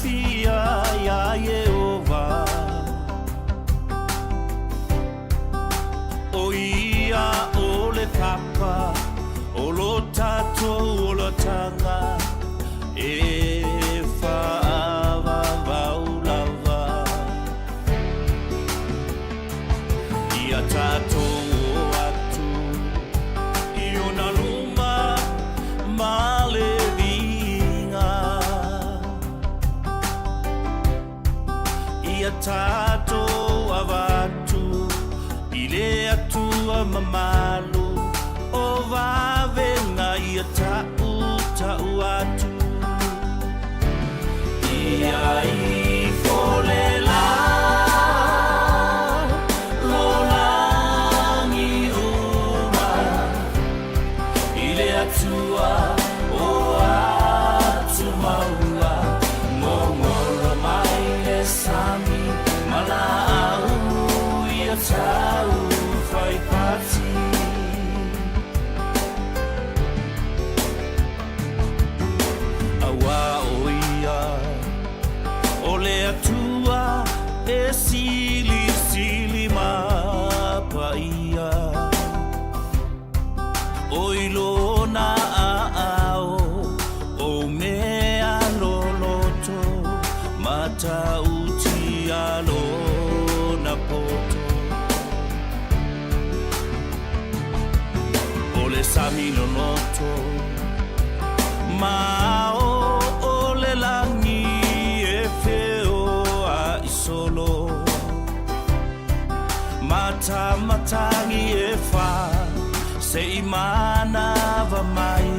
fia ya Yehova o ia o le papa o lo tato o lo tanga e fa'ava vaulava ia tato atu i ona luma male tato avatu ile atua mamalu o vavenga ia tau atu ia I folela lolangi uma ile atua o atu maua ngongora mai le sami Malau ia tau fai pati Awa o ia o le atua e sili sili mapa ia O ilona ao o mea loloto mata alo na poto o le sami no noto ma o le langi e feo a isolo mata matangi e fa se imana va mai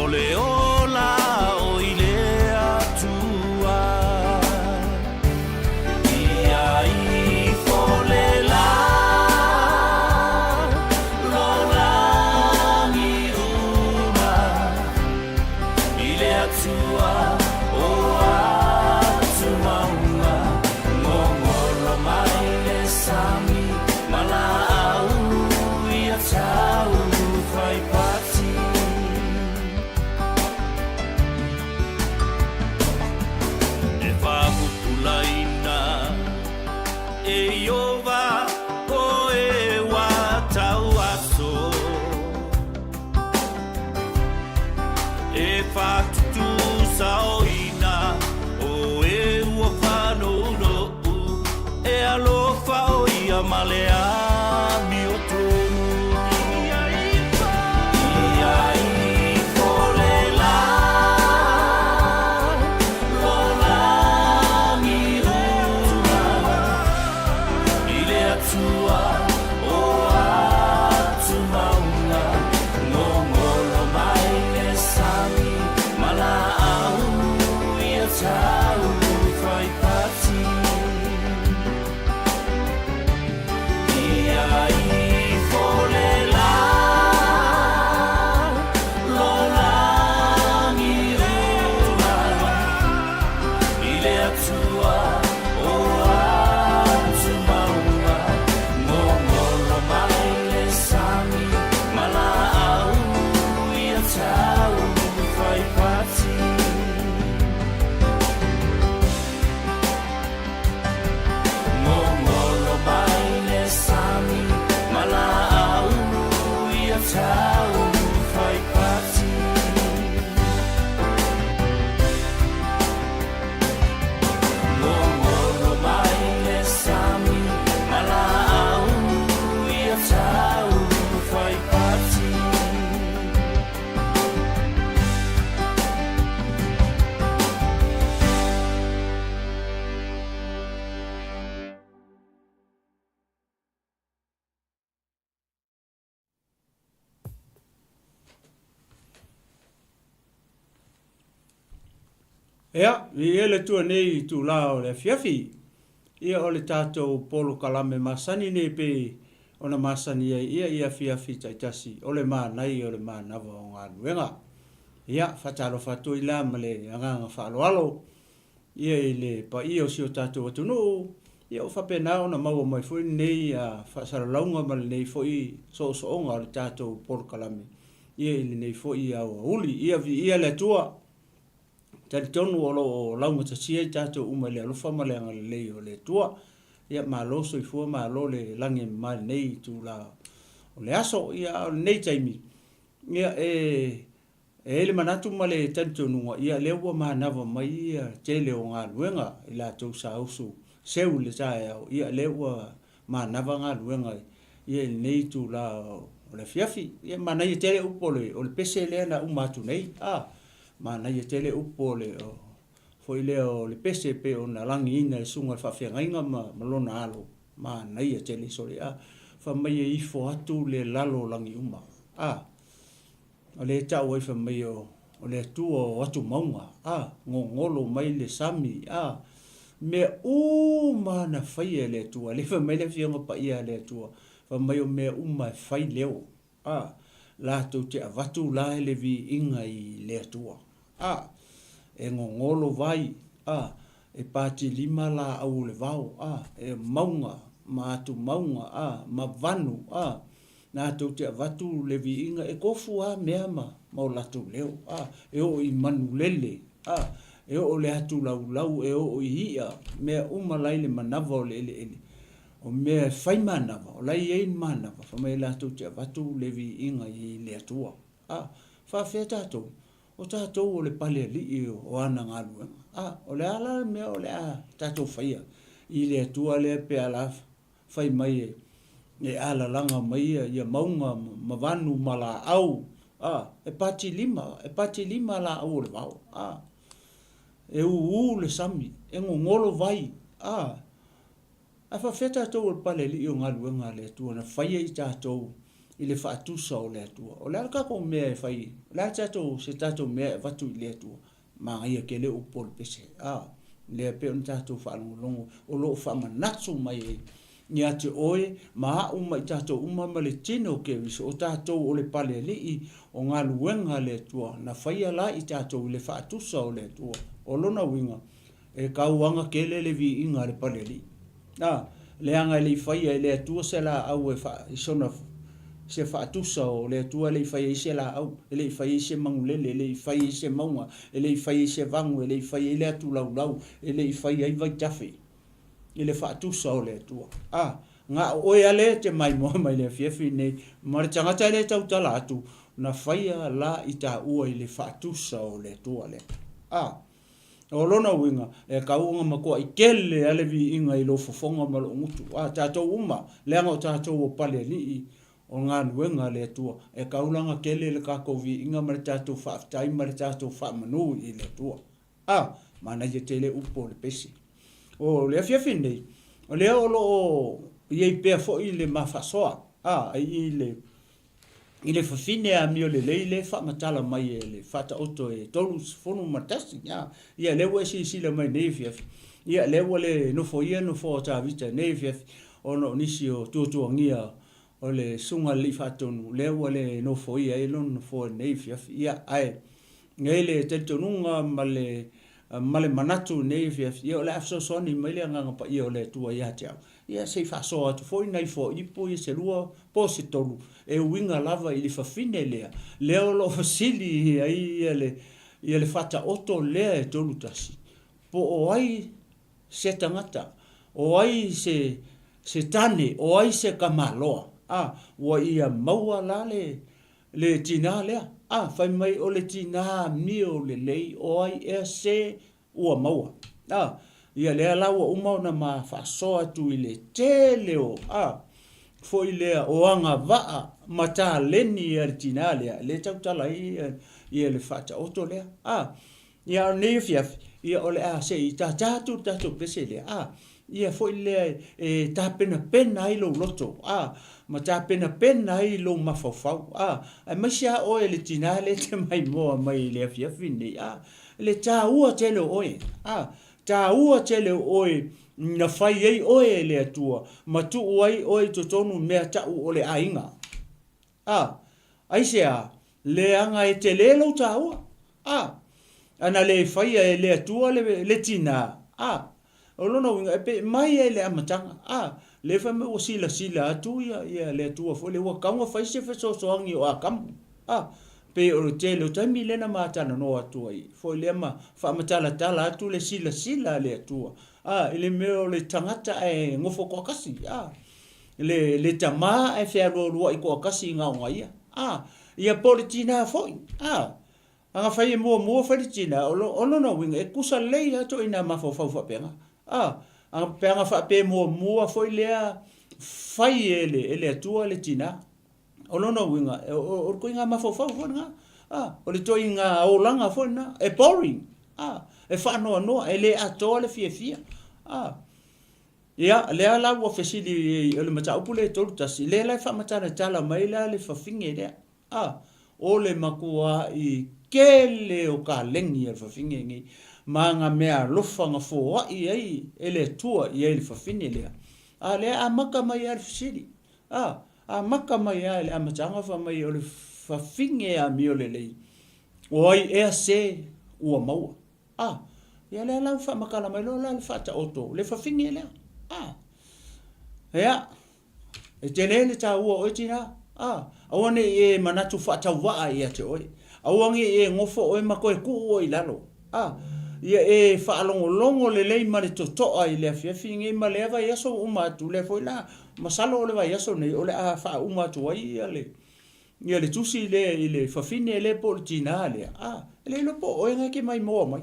o le ola o ile atua Malea mi otono ia I folela lolangi uma ile atua o atu maunga ngongolo mai le sami malau ia tau fai pati Ea, vi ele tua nei tu la o le fiafi. Ia o le tātou polo kalame masani nei pe ona masani ia fiafi taitasi. O le maa nai o le maa nava o ngā nuenga. Ia, whataro whatu I la male anganga whaaloalo. Ia I le pa ia o si o tātou atunu. Ia o whapena o na maua mai fui nei a whasaralaunga male nei fui so onga o le tātou polo kalame. Ia I le nei fui a uli. Ia vi ia le tua. Tali tonu o launga ta sia tato uma le alofa ma le anga le o le tua. Ia malo so i fua malo le lange mai nei tu la. O le aso ia nei taimi. Ia le manatu ma le tali tonu ia le ua manava mai ia te le o ngā luenga i la tau sa usu. Seu le tae au ia le ua manava ngā luenga ia nei tu la o le fiafi. Ia mana ia te le upo le o le pese le na umatu nei. Mana ia te le upo le o foi le o le pese pe o na langi ina le sunga le whawhiangainga ma lona alo. Mana ia te le sori fa mai e ifo atu le lalo langi uma. O le tau ai fa mai o le atu o atu maunga. Ngolo mai le sami. Me mana whai le atua. Le fa mai le fianga pa ia le atua. Fa mai o me uma whai leo. La tau te avatu la le vi inga i le atua. E ngolo vai. E pati lima la au le vau. E maunga. Ma atu maunga. Ma vanu. Na tau te avatu le vi inga. E kofu mea ma o latu leo. E o i manu lele. E o le atu lau. E o i ia. Mea umalai le manava o le ele. O mea whai manava. O lai ein manava. Whamai la tau te avatu le vi inga i le atua. Whawhea tātou. O tātou o le pale li o ana ngā luenga. O le ala mea o le tātou whaia. I le atua le pe ala whai mai e ala langa mai ia maunga mawanu mala au. E pati lima la au le vau. E le sami. E ngolo vai. A whawhea tātou o le pale li o ngā luenga le atua. Na whaia i tātou. I le whaatusa o le atua. O le alakako mea e whai. Le tātou se tātou mea e watu i le atua. Ma ia ke le upo le pese. Le pe on tātou whaalongolongo. O loo whamanatsu mai e. Ni ate oe, ma uma i tātou umama le tino ke wiso. O tātou o le pale li o ngā luenga le atua. Na whaia la i tātou i le whaatusa o le atua. O lona winga. E kauanga ke le vi inga le pale li. Le anga le whaia le atua se la au e sona se whaatusa o le atua le whaia se la au. Le whaia se mangulele, le whaia se maunga, le whaia se vangu, le whaia le atu lau, le whaia i vai tafe. Le whaatusa o le atua. Ngā oe ale te mai moa mai le fiafi nei. Ma le tangata le tau tala atu. Na whaia la i tā ua i le whaatusa o le atua le. O lona winga, e kaunga makoa i kele ale vi inga i lo fofonga malo ngutu. Tātou uma, leanga o tātou o pale li o ngā nuenga le atua. E kaulanga kele le kako vi inga ma le tātou whaafitai ma le tātou whaamanu i le atua. Mana i te le upo le pesi. O le fiafi nei, o le o iei pea fo i le mawhasoa. I le whawhine a mio le leile whaamatala mai e le whata oto e tolu whonu matasi. Ia lewa e sila mai nei fiafi. Ia lewa le nofo o tā vita nei fiafi. O no nisi o tuatuangia o le sunga li whatonu. Lewa le nofo ia e lon nofo nei fiafi. Ia ai. Ngai le tentonunga ma le manatu nei fiafi. Ia o le afsosoni mai le anganga pa ia o le tua ia te au. Ia se whaso atu foi nei fo ipo i se lua po se tolu. E winga lava i le whawhine lea. Leo lo fasili ia le whata oto lea e tolu tasi. Po o ai se tangata. O ai se tane. O ai se kamaloa. Wa ia maua la le tina lea. Whai mai o le tina mio le lei. O ai e se ua maua. Ia lea laua umau na ma whasoa tu i le te leo. Foi lea o anga waa mata leni ar tina lea. Le tautala ia le whata oto lea. Ia nei fiafi. Ia ole se i tātou pese lea. Ia foi lea e tā pena i lo loto. Ma tā pena i lo mawhawhau. Ai maisia oe le tina le te mai moa mai lea fiafi nei. Le tā ua te leo oe. Tā ua te leo oe. Na whai ei oe le atua. Ma tu uai oe to tonu mea tau o le ainga. Aise le anga e te lelo ta ua. Ana le whai e le atua le tina. O lona winga e pe mai e le amatanga. Le whai me o sila atu ia le atua. Fo le ua kaunga whai se whasosoangi o a kamu. pe o te lo taimi lena matana no atua i fo le ma fa matala tala atu le sila le atua ile meo le tangata e ngofo ko kasi le tama e fe ro i ko kasi nga ia ia politina foi anga fai mo fai tina ono no winga e kusa lei ato ina mafo fa penga anga penga fa pe mo foi le fai ele atua le tina ono no winga o ko inga mafo fa nga o le toinga o langa fo na e boring e fa no ele ato le fia ia le ala wo fesili le mata upule to tasi le la fa mata na tala mai la le fa finge le o le makua i kele o ka lengi e fa finge ngi manga mea lofa nga fo ai ele tua i ele fa finge le le amaka mai al fesili amaka mai le amatanga fa mai o le fa finge a mi o le lei oi e se o mau ia le la fa makala mai lo la fa ta oto le fa finge le ia e tenele ta o tina awane e manatu fa ta wa ia te oi awangi e ngofo o mako e ku o ilalo ia e fa longo le lei mare to ai le fia finge ma le va yaso uma tu le foi la masalo le va yaso nei o le fa uma tu ai ia le tusi le fa fine le politinale le lo po o nga ke mai mo mai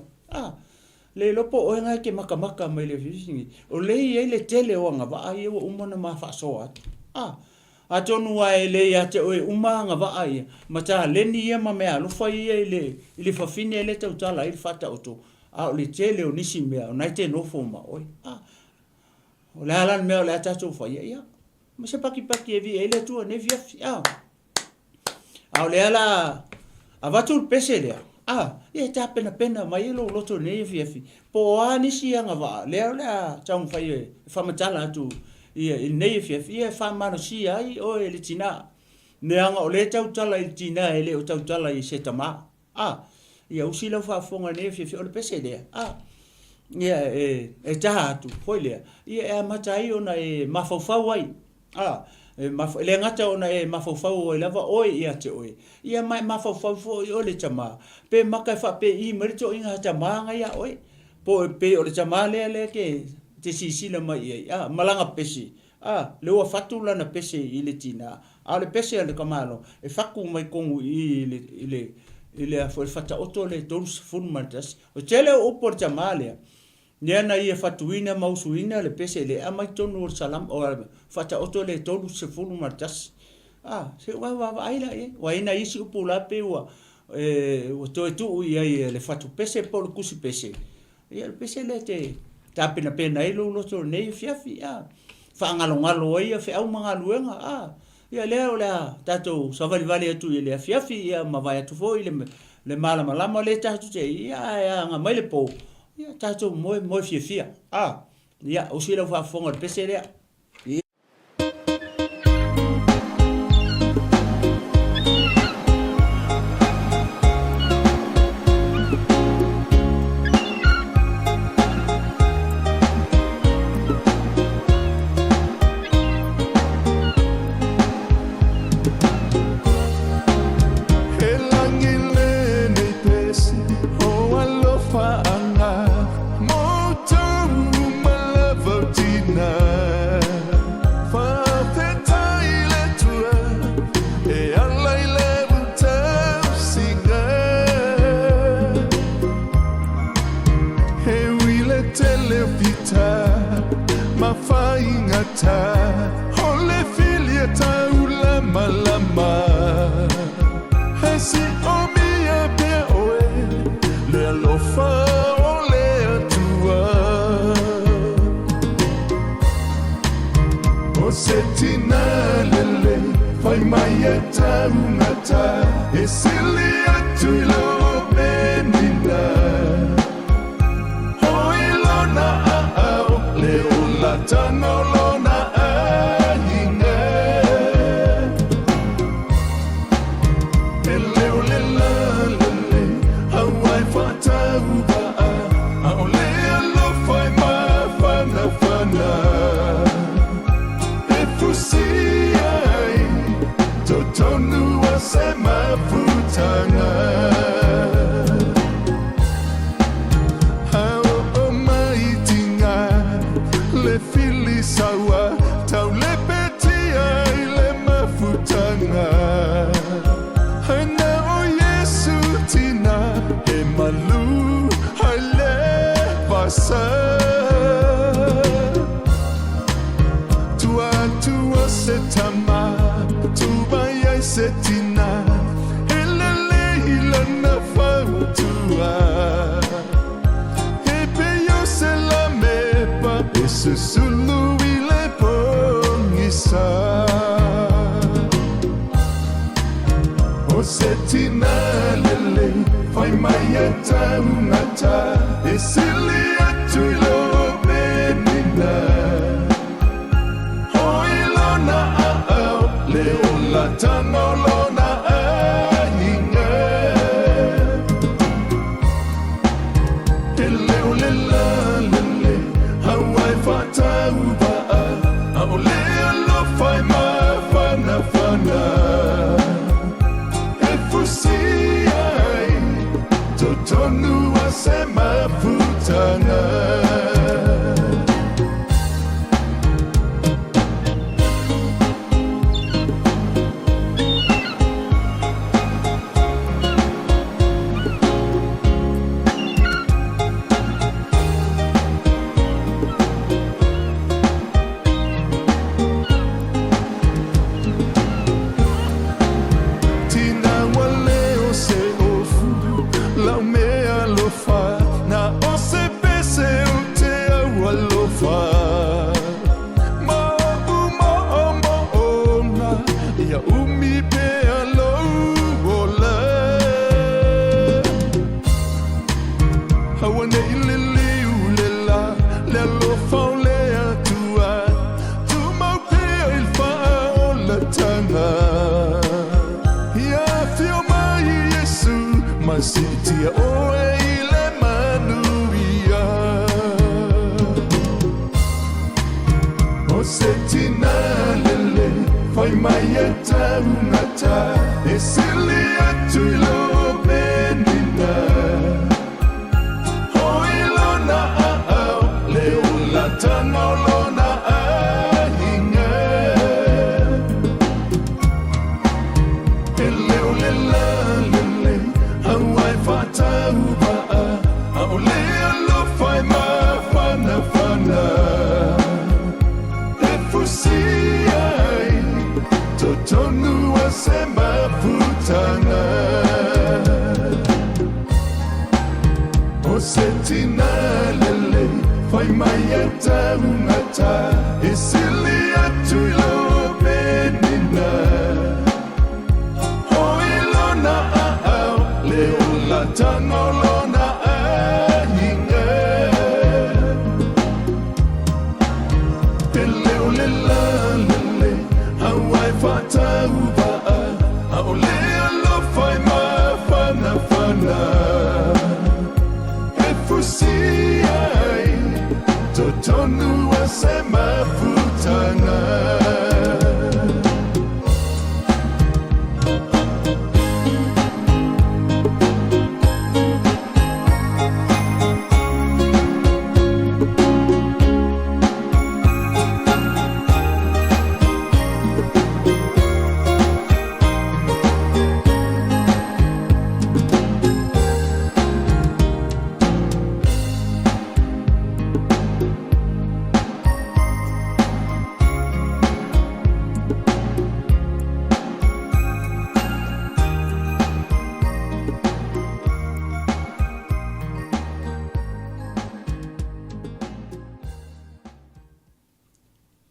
le lopo o nga ke maka mai le fishing o le le tele o nga va ai o umana ma fa so a tonu ai le ya te o uma nga va ai mata le ni ma me alu fa le fa fine le tau tala il fata o le tele o nisi me o nai te no fo ma oi o le alan me o le ata so fa ia ma se paki e vi ele tu ne via o le ala avatu pese le ia ta pena mai lo loto ne fi po ani si anga va le tang fai fa matala tu ia ne fi ia fa mano si ai o le tina ne anga o le tau tala i tina ele o tau tala i setama ia usila fa fonga ne fi o le pese le ia e ta tu foi le ia matai ona e mafaufa wai le ngata ona e mafaufa o lava oi ia te oi ia mai mafaufa o le tama pe maka fa pe I merito inga tama nga ia oi po pe o le tama le ke te sisila mai ia malanga pesi le wa fatula na pesi I le tina le pesi le kamalo e faku mai kongu I le fo fata oto le tons funmatas o tele o por tama le Niana ia fatuina mausuina le pese le amai tonu salam o fata oto le tonu se fulu martas se wa aila wa ina isi upula pe wa o to ia le fatu pese por kusi pese ia le pese le te tapina pena ilo lo to nei fiafi fa ngalo ia fe au mangaluenga ia le ola tato savali vale tu ile fiafi ia mavaya tu foi le malama le tatu te ia nga mai le po ia tato mo fia ia o sila fa fonga pese le Ole filia taula malama Hesi omia pe oe Le alofa ole atua O setina lele Fai mai ataungata E sili atuilo menina Hoilona Le ulatano Tonu wasema futa Tua tua setama Tuba yai setina Helele hilana fautua Hepe yo se la mepa Ese sulu ile pongisa O setina lele Fai maya taunata Esili atuilo benina Hoilona ao Leola tanolona ainga Eleolela lele Hawaii fatauba Ao lea lo fai ma fana fana Efusiai Totonu asema futana Sitia oe ile manuia O setina lele Fai maya taunata Esili atuilo benina Hoilona ao Leola tanolona ainga Eleolela Fatauba Aolea lo fai ma fana fana Efusiai Totonu asema futana O setina lele Fai maya taunata Esili atuilo benina Hoilona Leola tanolona ainga Eleolela lele Hawaii fatauba Aolea lo fai ma fana fana Efusiai Totonu asema futana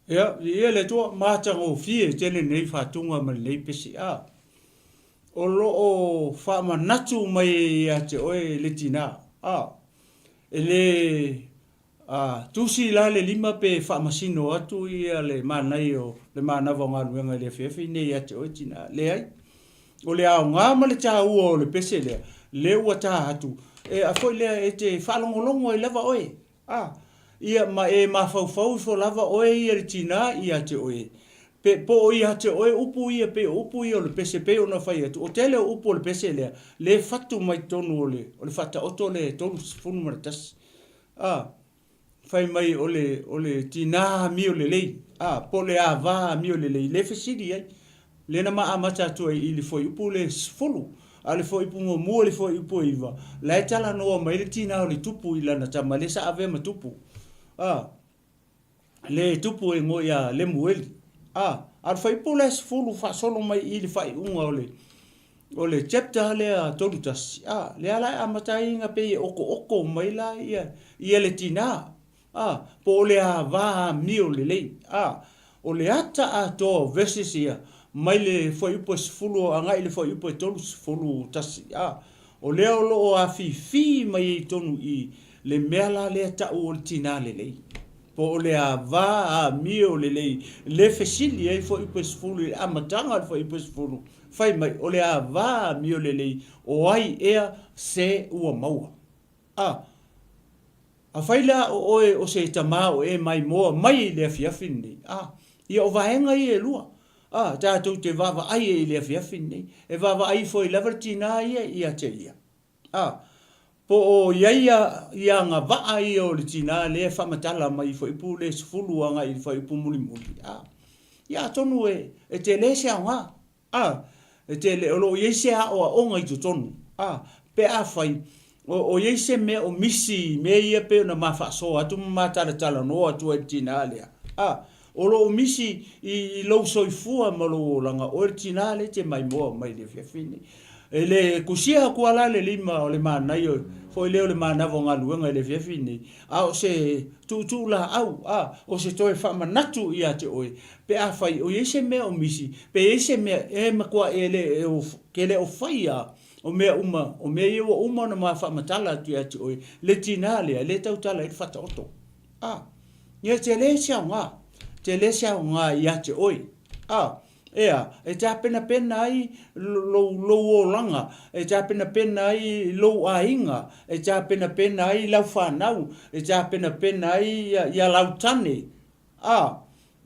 Ya, ia le tua mātanga o fie tene nei whātunga ma nei pesi a. O lo o whāmanatu mai a te oe le tina a. E le tusi la le lima pe whāmasino atu ia le mānai o le mānawa ngā nuenga le whiawhi nei a te oe tina le ai. O le au ngā ma le tā ua o le pese lea, le ua tā atu. E a foi lea e te whalongolongo e lava oe. Ia ma e mawhauwhau so lava oe ia le tina ia te oe. Pe po ia te oe upu ia pe upu ia o le pese pe ona whai atu. O tele upu o le pese lea, le whatu mai tonu o le whata oto le tonu sifunu maratas. Whai mai o le tina mi o le lei. Po le a vā mi o le lei. Le whesiri ai. Le na maa mata atu ai ili foi upu le sifunu. ale fo ipungo mo le fo ipo iva la tala no mai le tina o le tupu ila na tama le sa ave ma tupu le tupu e ngo ya le mueli al fa ipo le fulu fa solo mai i le fa unga ole chapter le a tolutas le ala amatai nga pe oko mai la ia le tina po le a va mio le o le ata a to verses ia mai le foi upo fulu anga ile foi upo tolus fulu tas o le o a fi mai tonu i le mela le ta o tina le po le a va mio le fesili e foi upo fulu amatanga foi upo fulu fai mai o le a va mio le o ai ea se ua maua a faila o se tamao e mai mo mai le fiafini ia o vaenga i e lua tātou te vava ai e le fiafini e vava ai foi lavertina ia te ia po o ia nga va ai o le tina le famatala mai foi pu le sfulu anga i foi pu muli ia tonu e te le se anga e te le o ye se o onga i tonu pe a fai o ye se me o misi me ia pe na mafa so atu matala tala no atu e tina le o lo misi i lo soifua ma lo langa o tina le te mai mo mai le fiafini ele kusia ku ala le lima o le mana yo foi le mana vonga luenga le fiafini o se tu la o se toi fa manatu ia te oi pe a fai o ye se me o misi pe ye se me e ma kwa ele o kele o faia o me uma na mafa matala tu ati oi le tinale le tautala i fata oto ye te le sia nga ia te oi ea e ta pena ai lo langa e ta pena ai lo ainga e ta pena ai lau fanau e ta pena ai ia lautane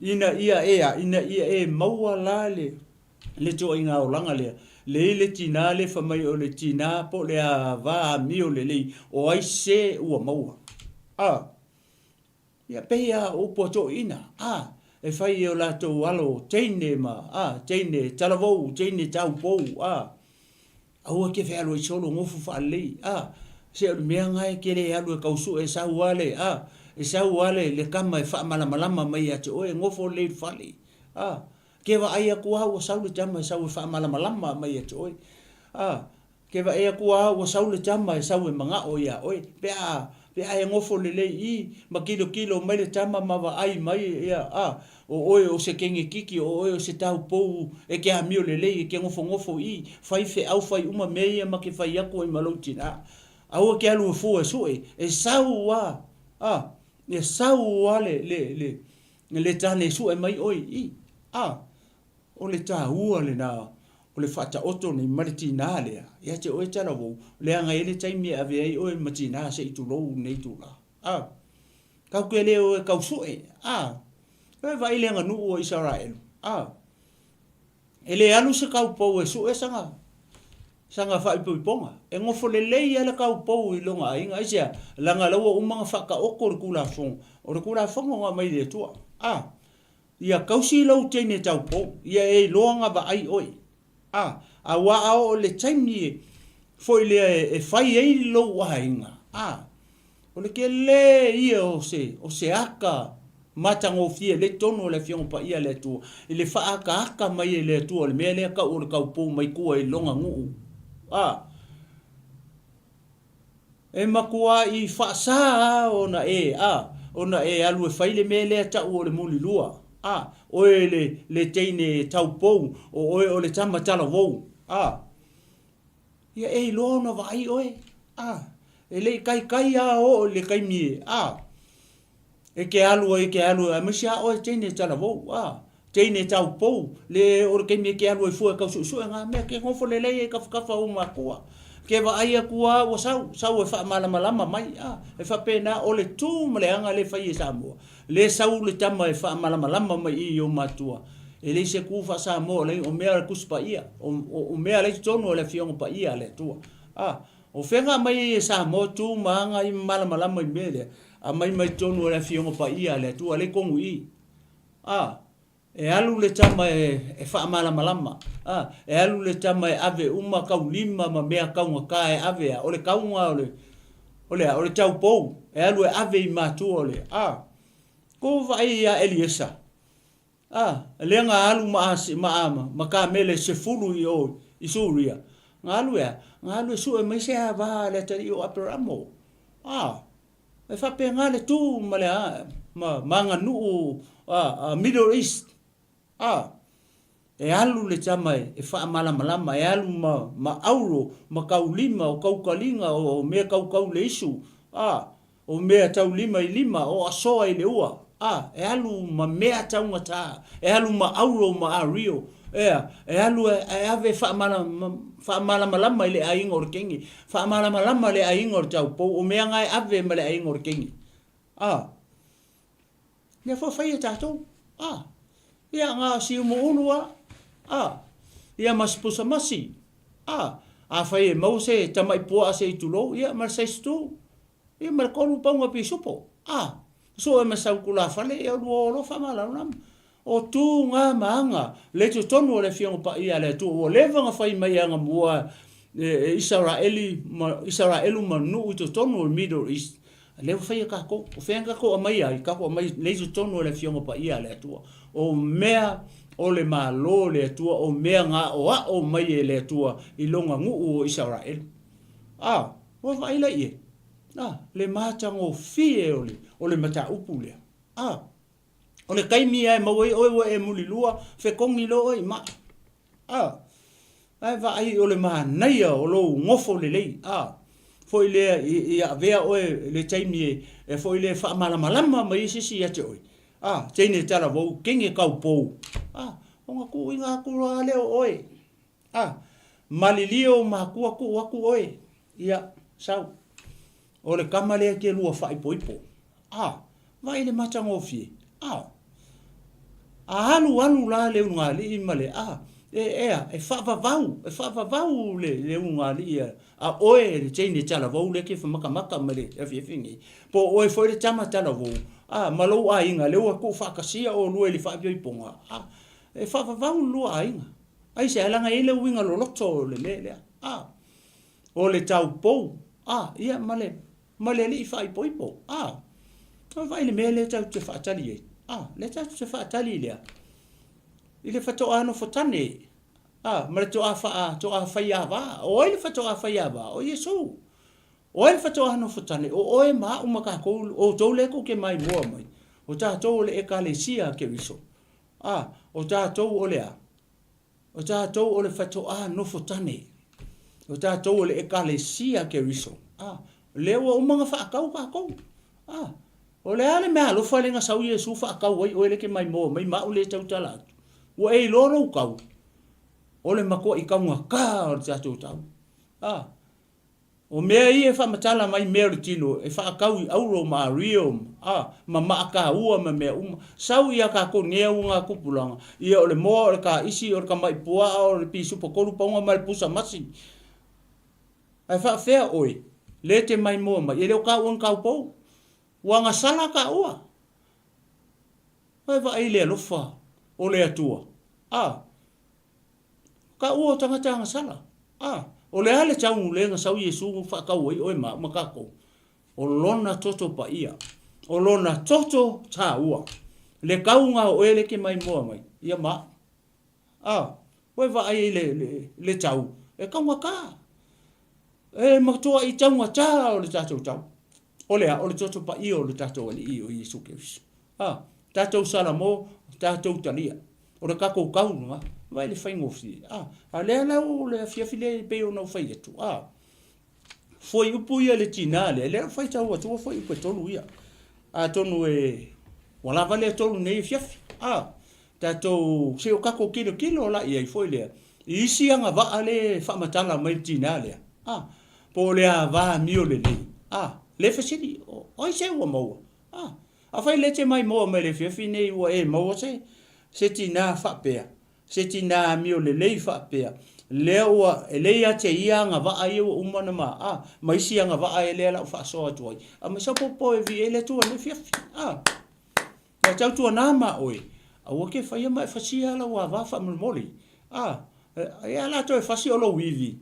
ina ia maua lale le to inga o langa le tina le fa mai o le tina po le va mi o le o ai se ua maua ia peia o poto ina e fai o la to alo teine teine talavou teine tau pou au ke fe alo i solo ngofu fa le se o me ngai ke le alo ka usu e sa wale le kama e fa malama mai ate o ngofo le fali ke va ai ku ha o saule tama sa fa malama mai ate o ke va ai ku ha o saule tama sa manga o ia o pe ai ngofo le i ma kilo mai le tama ma va ai mai ia o se kenge kiki o se tau pou e ke a mio le ke ngofo i fai fe au fai uma meia ma ke fai ako i maloutina au ke alu fu e saua e saua le tane su e mai oi i o le taua le na o le fata oto ni maritina le ia te oi tala wo le anga ele taimi ave ai oi matina se itu lo nei tu la ka ke le o ka su e vai le nga nu o Israel ele alu se ka po e su e sanga fa ipo ponga e ngofo le ia le ka po i longa inga isia langa lo o manga fa ka o ko kula fong nga mai le tua ia kausi lo tene tau po ia e longa va ai oi a wa o le taimi foi le e fai ai lo wa inga o le ke le ia o se aka matango fie le tono le fiong pa ia le tu le fa aka mai le tu le mele ka o ka po mai ku ai longa ngu e makua i fa sa ona e alu e fai le mele ta o le muli lua o le teine tau pou o le tama tala vou ia e lona vai oe e le kai o le kai mi e ke alu a misia o teine tala vou teine tau pou le o ke mi ke alu e fu ka su nga me ke ngofo le e ka o makua ke va ai akua o sau e fa malama mai e fa pena o le tu male anga le fai sa mo le sau le tama e fa malama mai i o matua e le se ku fa sa mo le o mea ku spa ia o mea le tono le fiong pa ia le tua o fenga mai sa mo tu manga i malama mai mele a mai tono le fiong pa ia le tua le kongu i e alu le tama e whaamala malama. E alu le tama e ave uma kau lima ma mea kaunga ka e ave a. O le kaunga o le tau pou. E alu e ave i mātua o le. Ko vai ia Eliesa. Lenga alu ma ka mele se fulu i Suria. Ngā alu e su e maise a vā le tari o Aperamo. E whape ngā le tū ma le ma ngā nuu Middle East. E alu le tamai e wha malama e alu ma auro ma kau lima o kau kalinga o mea kau le isu o mea tau lima i lima o asoa i le ua e alu ma mea tau ngata e alu ma auro ma a rio e alu e ave wha malama i le ainga o kengi wha malama le ainga o tau pou o mea ngai ave ma le ainga o kengi ne fo fai e tātou ia ngā si umu unua, ia maspusa masi, a whai e mause tamai pua se i tulo, ia mar seistu, ia mar konu paunga pi supo, so e masau kula whale, ia ua olo whamala unam, o tū ngā maanga, le tu tonu o le fionga pa ia le tu, o levanga whai mai anga mua Israelu ma nuu i tu tonu o Middle East, leo whai a kako, o whenga ko a mai ai, kako a mai le tu tonu o le fionga pa ia le tua, o mea o le malo le tua o mea ngā o mai e le tua i longa nguu o Israel. O vai la ie. Le mātango fie o le mata upu lea. O le kaimi ai mawai oe e muli lua fe kongi lo i ma. Ai vai o le mānaia o lo ngofo le lei. Foi le i a vea oe le taimi e foi le wha malama mai sisi ate oe. Tēne tara vau, kenge kau pou. O ngā ku inga kura leo oe. Malilio ma kua ku waku oe. Ia, sau. O le kamalea ke lua whai poipo. Vai le matango fie. Alu la leo ngā li imale. E whavavau le ngā li ia. Oe le tēne tara vau le ke whamaka male. Fingi. Po oe foi le tama tara vau. Malo a inga leo ko whakasia o lua li whaapio i ponga. E whavavau lua a inga. Ai se alanga e leo winga lo loto le lea. O le tau pou. Ia male li whai poipo. Vai le mea le tau te whaatali e. Le tau te whaatali lea. I le whato ano fotane. Mare to a whaiawa. O le whato a whaiawa. O Yesu. O e whatoa no whatane, o e maa umaka kou, o tau leko ke mai mua mai. O tātou ole e kalesia ke riso. O tātou ole a. O tātou ole whatoa no whatane. O tātou ole e kalesia ke riso. Leo o mga whaakau ka kou. O le ale mea lo whalenga sau Yesu whaakau wai, o ele ke mai mua mai, maa ule tau talatu. O e loro kau. O le makua i kaunga ka o tātou tau. O mea i e whamatala mai mea tino, e whaakau i auro ma rio, ma maaka ua ma mea uma. Sau ia ka ko ngea unga kupulanga, ia o le moa o le ka isi o le ka mai pua o le pisu po koru paunga mai pusa masi. Ai whaafea oi, le te mai moa mai, e leo ka uang kau pou, wanga sala ka ua. Ai wa ai lea lofa o le atua. Ka ua o tangatanga sala. O le ale taungu le nga sau Yesu whakau ai oe makako. O lona toto pa ia. O lona toto tā ua. Le kaunga o ele ke mai moa mai. Ia ma. Oe wa ai le tau. E kaunga ka. E makatoa i taunga tā o le tātou tau. O le toto pa ia o le tātou ali i o Yesu Keriso. Tātou salamo, tātou talia. O le kako kaunga. Vai le whai ngofi. Le lau le fiafile pe o nau whai etu. Foi upu ia le tina le whai tau atua foi upu e tolu ia. Tonu e wala vale tolu nei fiafi. Tātou se o kako kilo la ia i foi lea. I isi anga vaa le whamatala mai tina lea. Po lea vaa mio le nei. Le fasili. Oi se ua maua. A whai le te mai moa mai le fiafi nei ua e maua se tina whapea. Se tina mio le lei whapea. Leo e leia te ia nga vaa i o umana ma. Ma isi anga vaa e lea lau whaasoa tuai. Ma sa popo e vi e le tua le fiafi. Ma tau tua nā ma oe. Aua ke whaia mai whasia la wa wafa moli. E ala to e whasi o lo wivi.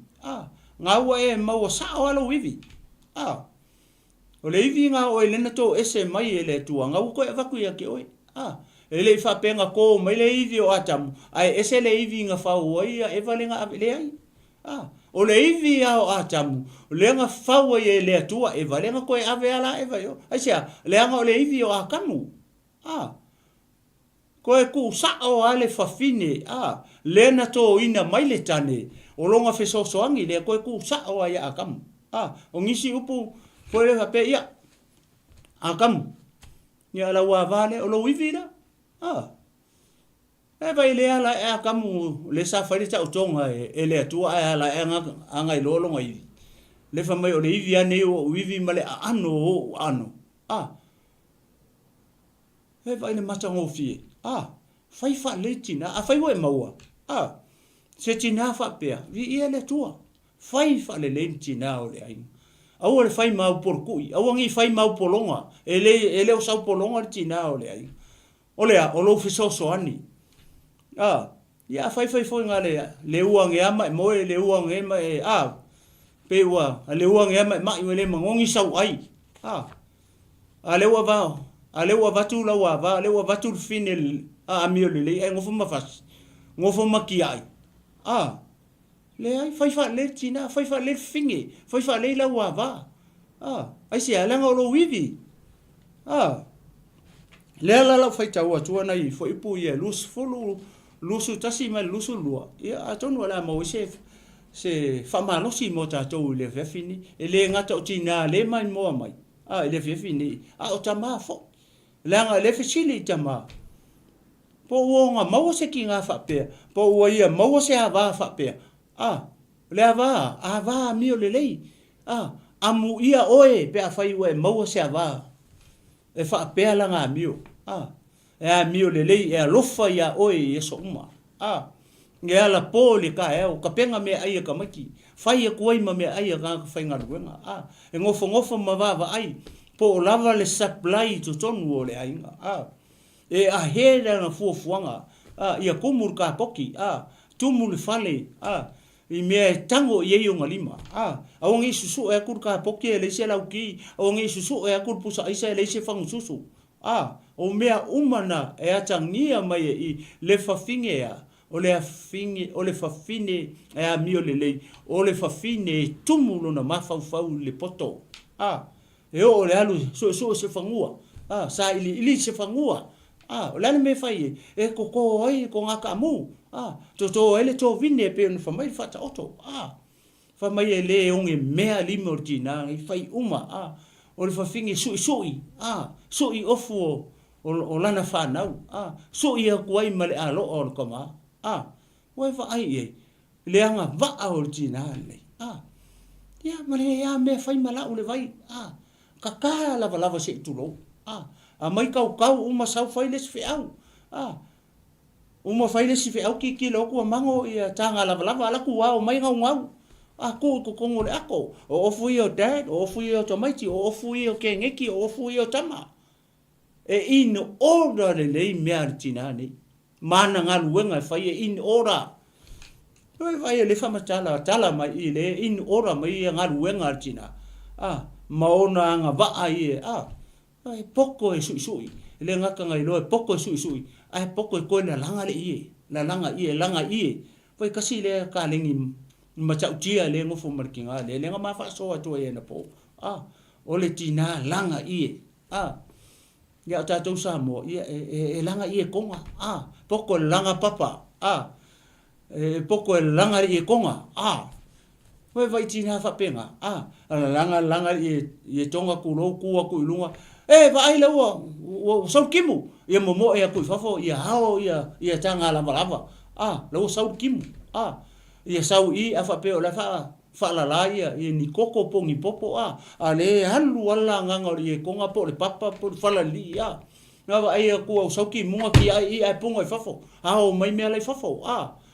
Ngā ua e maua sao alo wivi. O le ivi ngā o e lena tō ese mai e le tua. Ngā uko e waku ia ke oi. E le whapenga kō mai le ivi o atamu. Ai ese le ivi ngā whau ia e valenga ave le ai. O le ivi au atamu. Le ngā whau ia e le tua e valenga koe ave ala e vai o. Ai sea, le anga o le ivi o akamu. Koe ku sao ale whawhine. Lena tō ina mai le tane. O longa whesosoangi le koe ku sao ai akamu. O ngisi upu koe le hape ia. Akamu. Ni ala ua vale o lo ivi la. E vai le ala e akamu le sa whaile tau tonga e le atua e ala e anga i lolonga ivi. Le whamai o le ivi ane o ivi ma le ano o ano. E vai le matango fie. Fai wha le tina. Fai wa e maua. Se tina wha pia. Vi ia le tua. Fai wha le tina o le aina. Au le fai mau porkui. Au angi fai mau polonga. E le o sau polonga le tina o le aina. O lea, o lo fisoso ani. Ia fai ngā le uange ama e moe le uange ma e pe ua, le uange ama e mai le mangongi sau ai. Le ua vao, le ua vatu la ua va, le ua vatu fine amio le e ngofu mafas. Ngofu maki ai. Le ai fai le tina, fai le finge, fai le la ua va. Ai se alanga o lo wivi. Le ala la fai tau atua nei fo ipu ia lusu tasi mai lusu lua. Ia atonu ala mau se whamanosi mo tātou le vefini. E le ngata o tina le mai moa mai. Le vefini. O tamā fo. Le anga le fesili tamā. Po uonga maua se ki ngā whapea. Po ua ia maua se hawa whapea. Le hawa mio le lei. Amu ia oe pe a whai ue maua se hawa. E whapea la ngā mio. E a mio le lei, e a lofa ia oe e so uma. E ala pō le ka eo, ka penga mea aia ka maki. Whai e kuaima mea aia ngā ka whai ngā ruenga. E ngofo ma wawa ai. Po o lava le supply to tonu o le ainga. E a hera na fuafuanga. Ia kumur ka poki. Tumu le fale. I mea e tango i eio ngalima. Awangi susu e akur ka poki e leise lau ki. Awangi susu e akur pusa aisa e leise whangu susu. O mea umana e atangia mai i le whawhinge ea. O le whawhine e a mio le lei. O le whawhine e tumulo na mawhauwhau le poto. E o le alu so se whangua. Sa ili se whangua. O lana me whai e koko ai ko ngaka amu. Toto ele to vine e peo na whamai whata oto. Whamai e le onge mea limo tina i whai uma. O le whawhinge sui. Sui ofu o lana whanau. Sui a kuai ma le alo o le kama. Wai whaai e. Le anga waa o le tina nei. Ia, ma le ea mea whai malau le vai. Ka lava se tulo. A mai kau uma sau whai lesi whiau. Uma whai lesi whiau ki lo kua mango i a tanga lava ala kua o mai ngau. Ko kongo le ako. O ofu i o dad, o ofu i o tomaiti, o ofu i o kengeki, o ofu i o tama. E in order le lei mea tina nei. Mana ngā luenga e whai e in order. Whai e le whamatala, tala mai i le in order mai e ngā luenga tina. Maona ngā waa i e. Poko e sui. Le ngaka ngai loe poko e sui. Poko e koe na langa le ie. Na langa ie. Whai kasi le ka lengi matau tia le ngofo markinga le nga mafa so atu e na po. O le tina langa ie. Ya tatou sa mo e langa ie konga. Poko langa papa. Poko langa ie konga. Vai tina fa penga. Langa ie tonga kulo ku ilunga. Vai la o sau kimu. Ia momo e ku fafo ia hao ia tanga lava. Lo sau kimu. Ia sau i a fa pe o la fa la la ia ni koko pongi popo ale halu ala nganga i konga po le papa po fala li na va ai ku au sauki munga ki ai pongo i fafo au mai me le fafo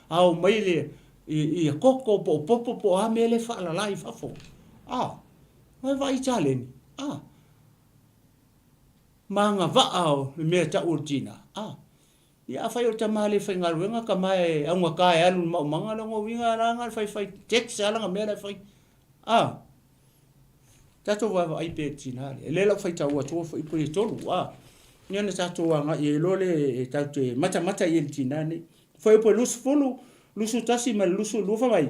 au mai le i koko po popo po a me le fa la la i fafo vai vai challenge manga va au me ta urtina ia fai o tamale fai ngaluenga ka mai au ngaka e alu manga longo winga ranga fai text ala nga mera fai tato wa ai pe tinale ele la fai tawa to fai po tolu nyana tato wa nga e lole tato mata ye tinane fai po lusu tasi ma lusu lufa mai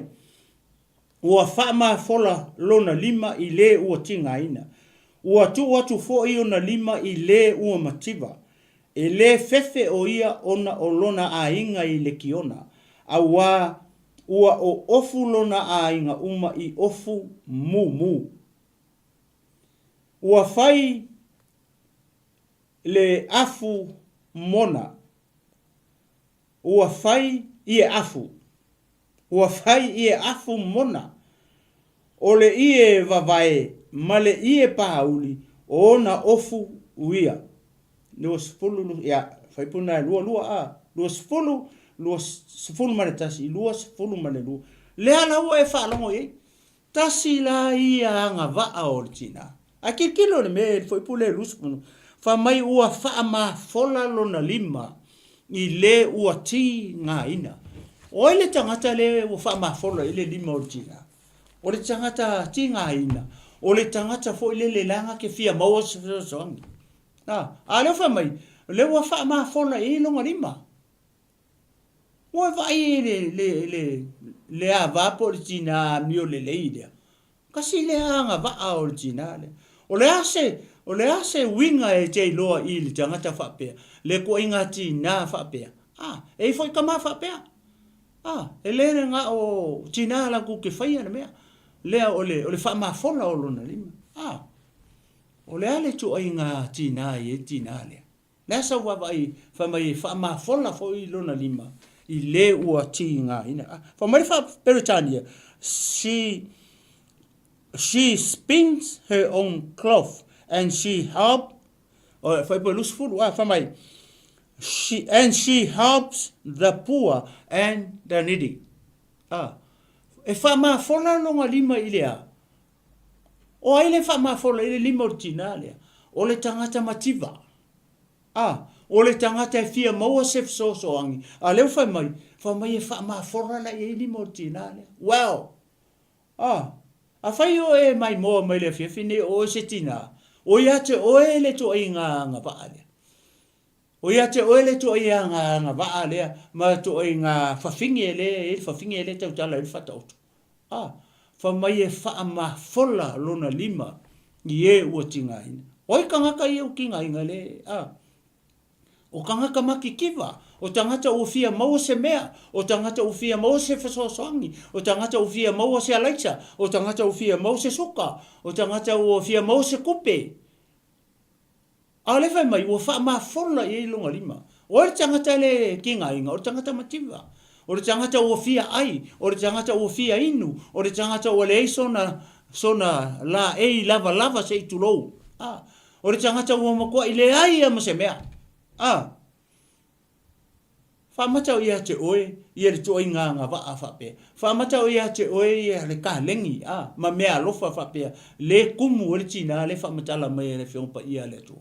ua fama fola lona lima i le ua tinga ina ua tu watu fo i ona lima i le ua mativa e le fefe o ia ona o lona a inga i le kiona ua o ofu lona a inga uma i ofu mu ua fai le afu mona ua fai ie afu mona ole ie vavae male ie pauli ona ofu uia lua sefulu ya fai puna lua sefulu mane tasi lua sefulu mane lua le ala ua e whaalongo e tasi la ia anga vaa o le tina a kilo le me fai pule luspunu fa mai ua faa ma fola lona lima i le ua ti ngā ina o le tangata le ua faa ma fola i le lima o le tina o le tangata ti ngā ina o le tangata fo i le langa ke fia maua songi a le fa mai le ua faa ma fola i longa lima ua vai le a vapo le tina mio le leidea kasi le anga vaa o le tina le o le ase winga e te loa i le tangata whapea le ko inga tina whapea e foi kama whapea e le nga o tina la ku ke whaia na mea lea o le wha ma fola o lona lima o le ale tu inga tina e tina lea lea sa wawai wha ma fola fo i lona lima i le ua ti ngā ina wha mai wha Peritania she spins her own cloth and she helps she helps the poor and the needy e fa ma fola longa lima ilea o ai le fa ma fola ile lima ordinale o le tangata mativa o le tangata fia maua sef so angi a le fa mai e fa ma fola la ile lima ordinale wow a fai o e mai le fia fine o se tina o ia te oe le to inga vaale o ia te oe le to inga vaale ma to inga fafinge le tau tala il fatautu fa mai e fa ma fola lona lima ie o tinga ina oi kangaka ie o kinga inga le o kangaka makikiva o tangata o fia mau se mea o tangata o fia mau se fesosoangi o tangata o fia mau se alaitsa o tangata o fia mau se suka o tangata o fia mau se kupe ale fai mai o fa ma fola e longa lima o le tangata le kinga inga o tangata mativa o le tangata o fia ai o le tangata o fia inu o le tangata o le sona la e lava se itulou o le tangata o makua ile ai ama se mea fa mata o ia te oe ia le to inga va pe fa mata o ia te oe ia le ka lengi ma mea lofa fa pe le kumu o le tina le fa mata la mai le fion pa ia le to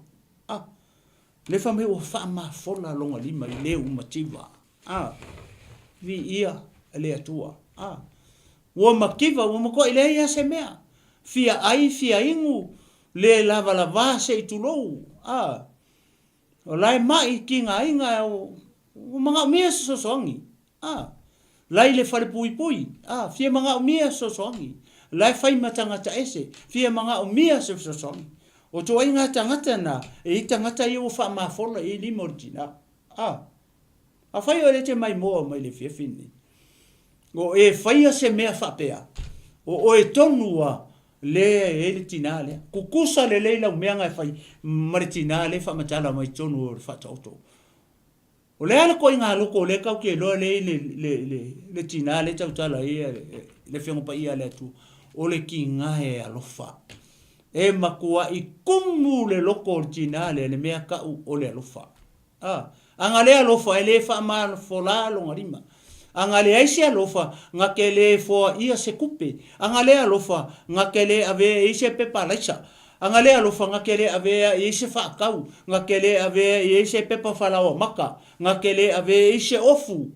le fa me o fa ma fola longa lima le u mativa vi ia le atua o makiva o mako ile ia se mea fia ai fia ingu le lava se itulou o lai mai kinga inga o mga mea sosongi lai le fale pui fia mga mea sosongi lai fai matangata ese fia mga mea sosongi o to inga tangata na e tangata i o fa ma fola e li mortina a fai o le te mai mai le fia fini o e fai se mea fa pea o e tonua le ele tinale kukusa le leila meanga fai maritinale fa matala mai tonu fa toto o le ala ko inga loko le ka ke lo le tinale tau tala ia le fengo pa ia le tu o le kinga e alofa e makua i kumu le loko tinale le mea ka o le alofa anga le alofa ele fa ma fola lo ngarima anga le aisi alofa ngakele fo ia se kupe anga le alofa ngakele ave ise pepa laisa anga le alofa ngakele ave ise whaakau, ngakele ave ise pepa whalawa maka, ngakele ave ise ofu.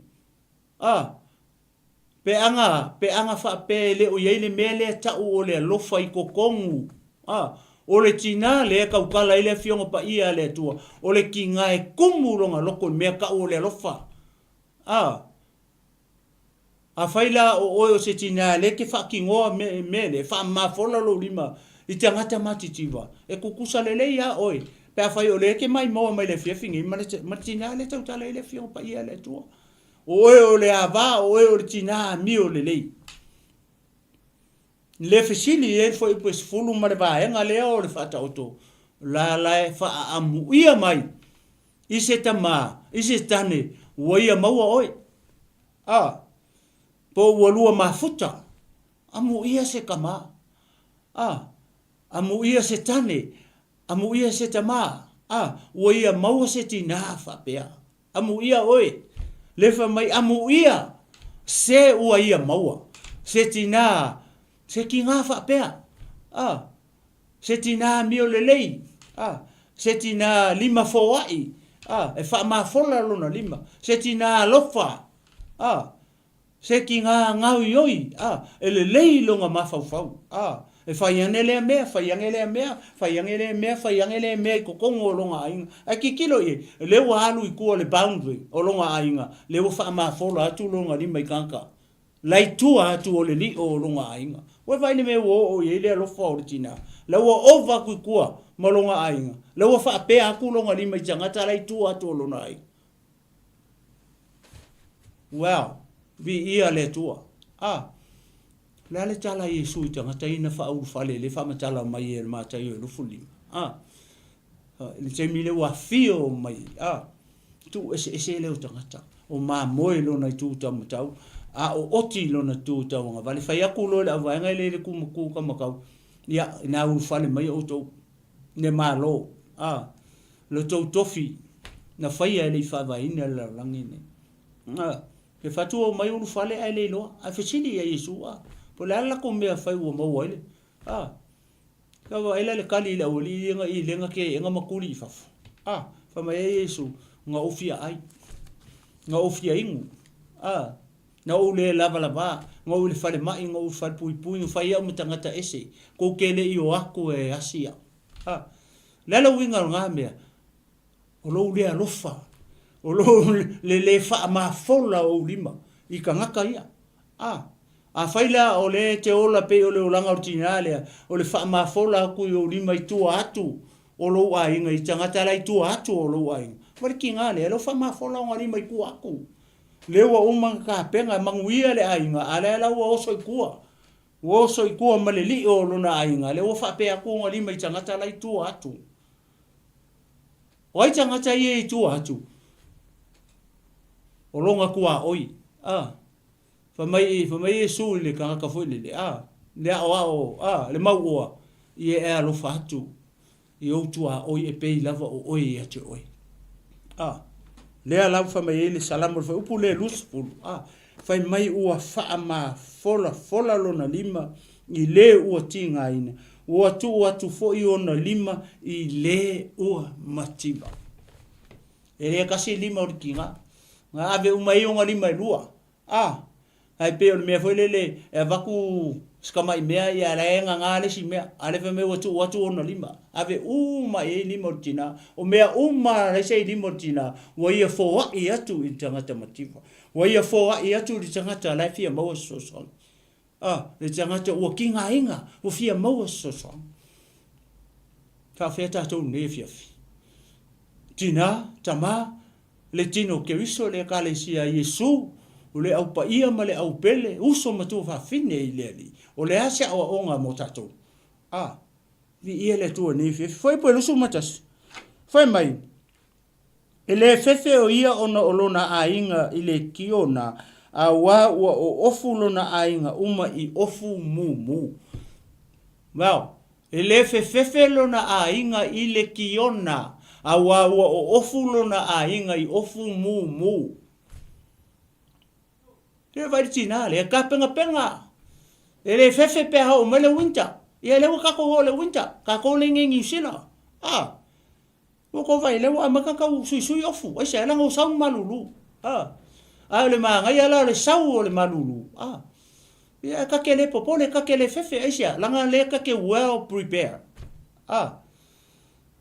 Pe anga whaape le o yeile mele tau o le alofa I kokongu. O le tina le kaukala ile fionga pa ia le tua. O le ki ngai kumu ronga loko mea ka o le alofa. A whaila o se tina le ke whaakingoa mele, wha mafola lo lima. I te angata matitiwa. E kukusa le ia oi. Pe a whai o le ke mai moa mai le fiafingi. Ma tina le tau tala ile fionga pa ia le tua. O le ava, o le tina mi o le lei. Le fesili e foi pois fulu ma le vaenga le o le fata oto. La e fa amu ia mai. I se tama, I se tane, ua ia maua oi. Po ua lua mafuta. Amu ia se kama. Amu ia se tane. Amu ia se tama. Ua ia maua se tina whapea. Amu ia oi. Lefa mai amu ia. Se ua ia maua. Se tina. Se ki ngā whapea. Se tina mio lelei. Se tina lima fōai. E wha mawhola lona lima. Se tina lofa. Se ki ngā ngau ioi. E lelei longa mawhauwhau. E whaiangelea mea, whaiangelea mea, whaiangelea mea, whaiangelea mea I kokongo o longa ainga. E ki kilo e, leo halu I kua le boundary o longa ainga. Leo wha mawhola atu longa lima I kanka. Lai tua atu o le li o longa ainga. Wa vai me o ye le lofa o tina. La o ova ku kua malonga ainga. La o fa pe aku longa lima I tangata lai tu atu lona ai. Wow, vi ia le tua. La le tala Yesu I tangata ina fa au fale le fa matala mai e mata I lu fuli. Le te mile wa fio mai. Tu ese le tangata. O ma moi lona I tu tamatau. O oti lona tu taonga vale fai aku lo le avaenga le kumu ka makau ia na u fale mai o to ne malo lo to tofi na fai ele fa vai ina la langine ke fatu o mai u fale ele lo a fesili ia Yesu po la ko me fai o mo ele ka va ele le kali la o li nga I lenga ke nga makuli fa fa mai Yesu nga ofia ai nga ofia ingu na o le lava ngau le fale mai ngau fale pui fai au tangata ese ko kele I o aku e asia lelo winga nga mea o lo le alofa o lo le fa ma fola o lima I kangaka ia a faila o le te ola pe o le olanga ordinale o le fa ma fola ku o lima I tu atu o lo ainga I tangata lai tu atu o lo ainga mari ki nga le lo fa ma fola o lima I ku aku lewa umang ka penga manguia le ainga ala la wo so ikua maleli o lona ainga le wo fa pe aku ngali mai tangata lai tu atu oi tangata ye tu atu o longa kua oi fa mai Yesu le ka foi le le le mau ye e lo fa atu I o tu oi e pe lava o oi atu oi lea lau fa mai le salamu fa upu le lusful fai mai ua fa ma fola lona lima I le ua tinga ina ua tu fo I ona lima I le ua matiba e le kasi lima o kinga nga ave umai o lima lua ai pe o me foi le e vaku skama I mea ia la nga le si mea ale fe me watu ona lima ave uma e lima tina o mea uma le sei lima tina wa ia fo I atu I tangata mativa wa ia fo I atu I tangata la fia mo so so le tangata o kinga inga o fia mo so so fa feta to ne fia tina tama le tino ke riso le kale sia Yesu o le au paia ma le au pele uso matu fa fine I le ali o le asia o onga mo tatou vi ia le tua ni foi po lusu matas foi mai ele fefe o ia ona olona ainga I le kiona a wa o ofu lona ainga uma I ofu mu wow ele fefe lona ainga I le kiona a wa o ofu lona ainga I ofu mu te vai tina le ka penga ele fefe pe ha o mele winter ia lewa kako ho le winter kako le ngi sila wo ko vai lewa maka ka sui ofu ai se langa o sau malulu le manga ia la le sau le malulu ia ka ke le popole ka ke le fefe ai se langa le ka ke well prepare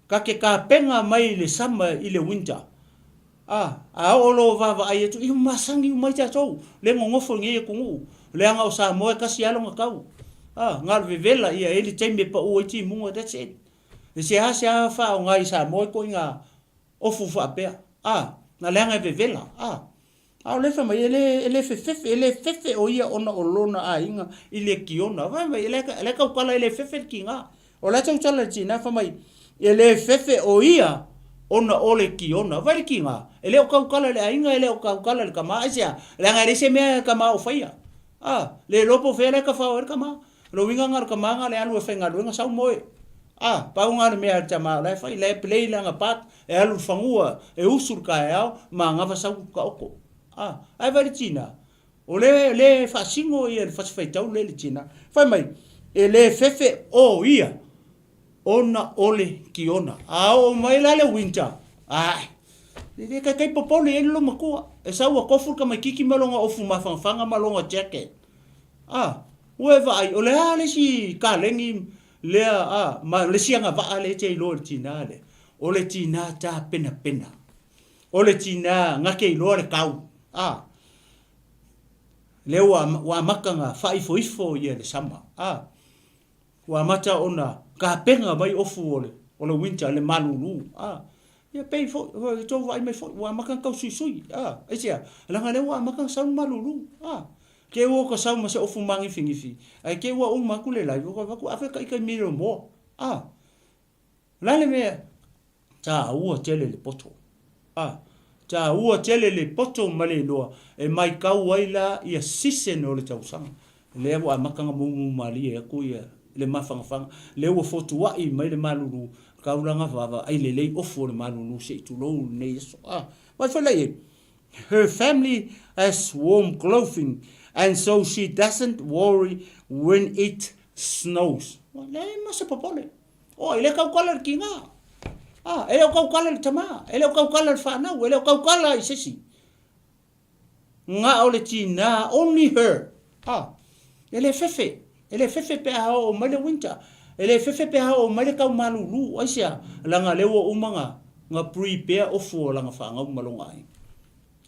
ka ke ka penga mai le sama i le winter o lo va ai tu i masangi mai ta tau le ngofo ngi ku ngu le anga o sa mo ka si alo ngakau ngal vevela ia ele tembe pa o ti mungo that's it se ha fa o ngai sa mo ko inga ofu fa pe na le anga vevela le fa mai ele fefe o ia ona o lona inga ile kiona va mai ele ka kala ele fefe kinga o la tau tala tina fa mai ele fefe o ia ona ole kiona va kinga ele o ka kala le inga ele o ka kala le kama asia le anga le se me kama o faia le lopo fele ka fa o kama lo winga ngar kamanga le alu fenga lo nga sau moe pa unga me ar chama le fai le play la nga pat e alu fangua e usur ka e ma nga fa sau ka oko ai va china o le fa singo e fa fai tau le china fai mai e le fefe o ia ona ole kiona o mai la le winter le ka kai popole e lo makua e sau ko fu ka mai kiki malonga ofu mafanga malonga jacket ueva ai ole ale si kalengi le ma le sianga va ale te lo tina le ole tina ta pena ole tina ngake lo le kau le wa makanga fa ifo ye le sama wa mata ona ka penga mai ofu ole winter le malulu ya pay fo to vai mai fo wa makanga kau sui ai sia langa le wa makanga sa malulu ke wo ko sa ma se ofu mangi fingifi ai ke wo ma ku le lai ko ku afa ka miro mo la le me ta wo tele le poto ta wo tele le poto male lo e mai ka waila ia sise no le tau sang le wo makanga mu mali e ku ia le mafanga le wo fotu wa i mai le malulu ka ulanga va ai le ofu le malulu se tu lo ne so wa fa le her family has warm clothing and so she doesn't worry when it snows. Le masa popole. Ele kau kala kinga. Ele kau kala tama. Ele kau kala fana. Ele kau kala isesi. Nga ole tina only her. Ele fefe pe o male winter. Ele fefe pe o male kau malulu. Asia langa lewo umanga nga prepare ofu langa fanga malongai.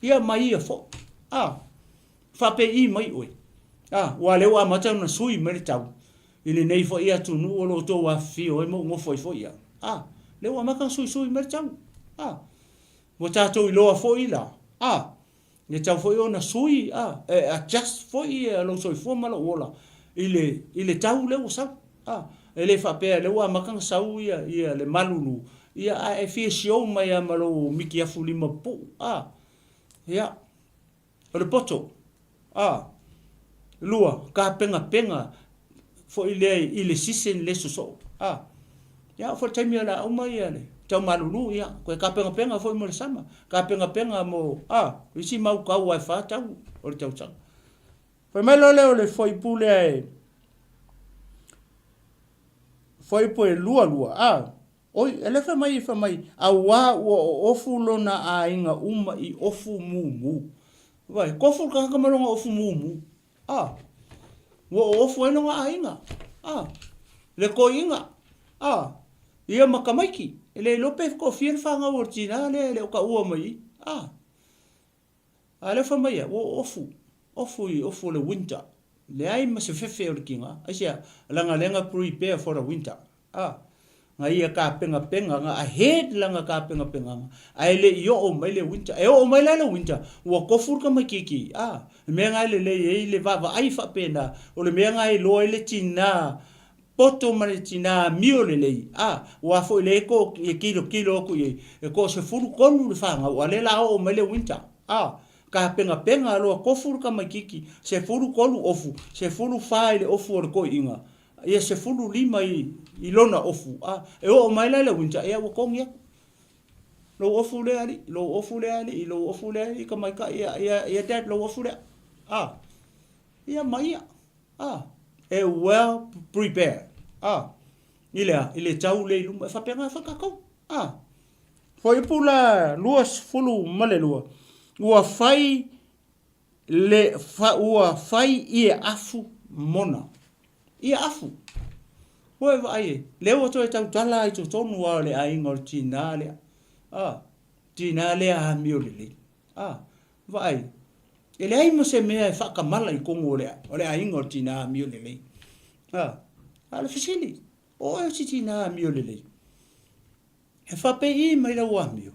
Ia mai fo. Fa pe I mai oi wa le wa mata na sui mai tau ile nei fo ia tu nu lo to wa fi o mo fo ia le wa maka sui mai tau mo ta to lo fo ila ne tau fo ona sui just fo ia lo soi fo malo ola ile tau le sa ele fa pe le wa maka sau ia le malulu ia e fi show mai malo miki afuli ma pu ia le poto lua ka penga fo ile sisen le so ya fo taimi la uma ia le tau malulu ia ko ka penga fo mo sama ka penga mo isi mau ka wa fa tau o tau tau fo mai lo le fo ipule fo ipo lua oi ele fa mai wa ofu lona inga uma I ofu mu vai kofu ka malonga ofu mumu wo ofu eno nga ainga le ko inga ia makamaiki ele lope ko fiel fanga ortina le ka ua mai ale fa mai wo ofu le winter le ai ma se fefe o kinga asia langa prepare for the winter nga ia ka penga nga ahead langa ka penga ai le yo o mai le winter o mai le winter wa ko fur ka makiki me nga le va ai fa pena o le me nga lo le tina poto mari tina mio le wa fo le ko kilo ku e ko se fur ko lu fa nga wa le la o mai le winter ka penga lo ko fur ka makiki se fur ko lu ofu se fur fa le ofu ko inga ia se fulu lima I lona ofu o mai la winter ia wo kongia lo ofu le ali ka mai ka ia dad lo ofu le ia mai e well prepared ile tau le lu fa pe nga fa ka ko foi pula luas fulu male lua ua fai ia afu mona ia afu Oe vai le o to tau tala i to tonu wa le ai ngol tina le tina le a miolele vai ele ai mo se me fa ka mala i kongo le ai ngol tina miolele ala fisili o e tina miolele e fa pe i mai la wa mio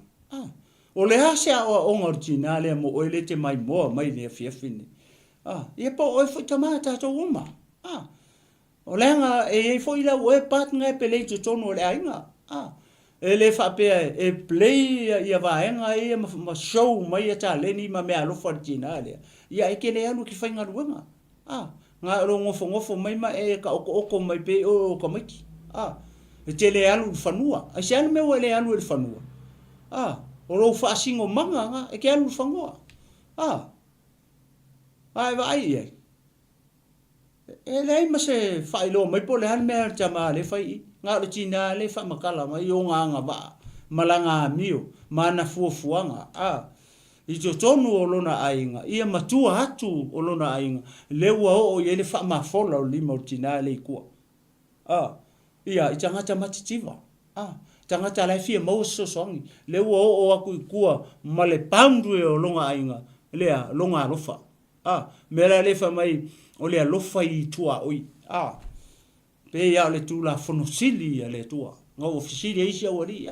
o le hase a o ngol tina le mo o le te mai mo mai le fiafini e po o fo tamata to uma o lenga e foi la o pat nga pele to tono le ainga ele fa pe e play ia vaenga e ma show mai ta le ni ma me alo fortinale ia e kele alu ki fainga ruanga nga ro ngofo mai ma e ka o mai pe o ko mai e tele alu fanua a sian me o le alu fanua o ro fa singo manga nga e ke alu fanua vai ele ma se failo mai po le han me chama le fai nga le china le fa makala mai o nga ba malanga mio mana fuafuanga i to tonu o lona ainga ia matua hatu o lona ainga le o ye le fa ma fola o limo china le ku ia i tangata matitiva tangata la fia mo so songi le o aku ku ma le pandu o longa ainga le longa lofa mera le fa mai o le alofa i tua oi pe ia le tula fono sili le tua nga ofisili e sia wari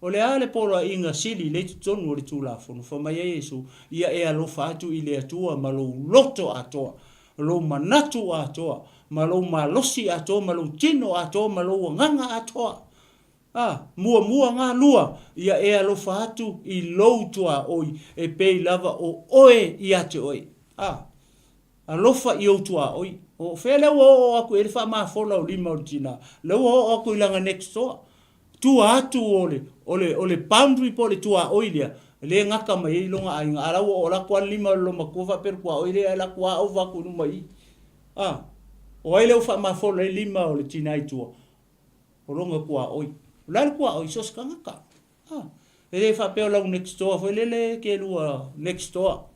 o le ale polo inga sili le tonu o le tula fono fa mai Yesu ia e alofa atu i le tua malo loto atoa lo manatu atoa malo malosi atoa malo tino atoa malo nganga atoa mua nga lua ia e alofa atu i loutua oi e pe lava o oe i ate oi alofa i outua oi o fele o aku ele fa ma fola o lima o tina le o aku ilanga next door tu atu ole boundary pole tua oilia le ngaka mai longa ainga ala o la kwa lima lo makova per kwa oile ala kwa o va ku mai o ele fa ma fola lima o le tina i tua o longa kwa oi la kwa oi so skanga ele fa pe o next door fo le ke lua next door